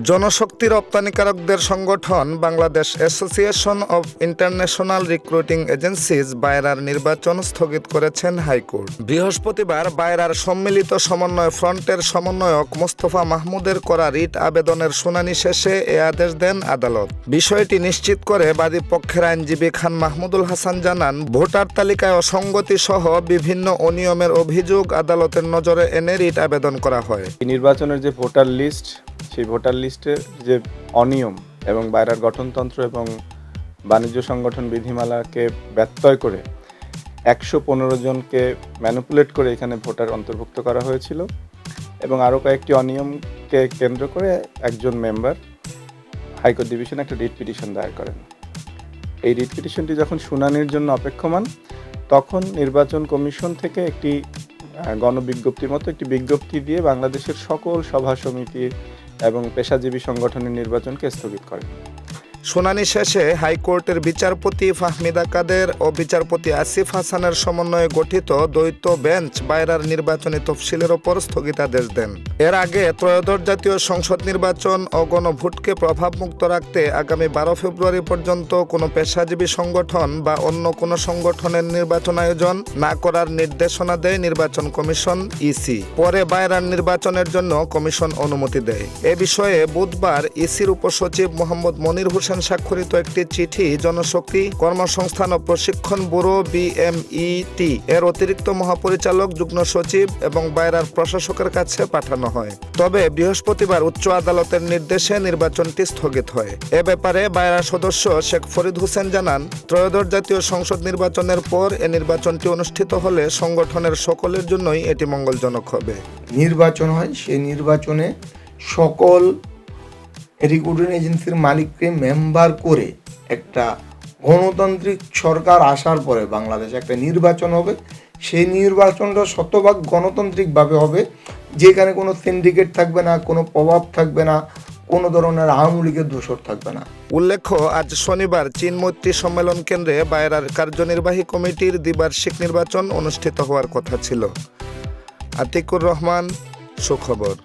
জনশক্তি রপ্তানিকারকদের সংগঠন Bangladesh association of international recruiting agencies বায়রার নির্বাচন স্থগিত করেছেন হাইকোর্ট। বৃহস্পতিবার বায়রার সম্মিলিত সমন্বয় ফ্রন্টের সমন্বয়ক মোস্তফা মাহমুদের করা রিট আবেদনের শুনানি শেষে এ আদেশ দেন আদালত। বিষয়টি নিশ্চিত করে বাদী পক্ষের আইনজীবী খান মাহমুদুল হাসান জানান, ভোটার তালিকায় অসঙ্গতি সহ বিভিন্ন অনিয়মের অভিযোগ আদালতের নজরে এনে রিট আবেদন করা হয়। নির্বাচনের যে ভোটার লিস্ট, সেই ভোটার লিস্টের যে অনিয়ম এবং বায়রার গঠনতন্ত্র এবং বাণিজ্য সংগঠন বিধিমালাকে ব্যত্যয় করে 115 জনকে ম্যানিপুলেট করে এখানে ভোটার অন্তর্ভুক্ত করা হয়েছিল এবং আরও কয়েকটি অনিয়মকে কেন্দ্র করে একজন মেম্বার হাইকোর্ট ডিভিশনে একটা রিট পিটিশন দায়ের করেন। এই রিট পিটিশনটি যখন শুনানির জন্য অপেক্ষমান, তখন নির্বাচন কমিশন থেকে একটি গণবিজ্ঞপ্তির মতো একটি বিজ্ঞপ্তি দিয়ে বাংলাদেশের সকল সভা সমিতি এবং পেশাজীবী সংগঠনের নির্বাচনকে স্থগিত করেন। শুনানি শেষে হাইকোর্টের বিচারপতি ফাহমিদা কাদের ও বিচারপতি আসিফ হাসানের সমন্বয়ে গঠিত দ্বৈত বেঞ্চ বায়রার নির্বাচনী তফসিলের ওপর স্থগিতাদেশ দেন। এর আগে ত্রয়োদশ জাতীয় সংসদ নির্বাচন ও গণভোটকে প্রভাবমুক্ত রাখতে আগামী 12 ফেব্রুয়ারি পর্যন্ত কোনো পেশাজীবী সংগঠন বা অন্য কোনো সংগঠনের নির্বাচন আয়োজন না করার নির্দেশনা দেয় নির্বাচন কমিশন ইসি। পরে বায়রার নির্বাচনের জন্য কমিশন অনুমতি দেয়। এ বিষয়ে বুধবার ইসির উপসচিব মোহাম্মদ মনির হোসেন স্বাক্ষরিত একটি চিঠি জনশক্তি কর্মসংস্থান ও প্রশিক্ষণ ব্যুরো BMET এর অতিরিক্ত মহাপরিচালক, যুগ্ম সচিব এবং বায়রার প্রশাসকের কাছে পাঠানো হয়। তবে বৃহস্পতিবার উচ্চ আদালতের নির্দেশে নির্বাচনটি স্থগিত হয়। এ ব্যাপারে বায়রার সদস্য শেখ ফরিদ হোসেন জানান, ত্রয়োদশ জাতীয় সংসদ নির্বাচনের পর এ নির্বাচনটি অনুষ্ঠিত হলে সংগঠনের সকলের জন্যই এটি মঙ্গলজনক হবে। নির্বাচন হয়, সেই নির্বাচনে সকল রিক্রুটিং এজেন্সির মালিককে মেম্বার করে একটা গণতান্ত্রিক সরকার আসার পরে বাংলাদেশে একটা নির্বাচন হবে। সেই নির্বাচনটা শতভাগ গণতান্ত্রিকভাবে হবে, যেখানে কোনো সিন্ডিকেট থাকবে না, কোনো প্রভাব থাকবে না, কোনো ধরনের আওয়ামী লীগের দোসর থাকবে না। উল্লেখ্য, আজ শনিবার চীন মৈত্রী সম্মেলন কেন্দ্রে বায়রার কার্যনির্বাহী কমিটির দ্বিবার্ষিক নির্বাচন অনুষ্ঠিত হওয়ার কথা ছিল। আতিকুর রহমান, সুখবর।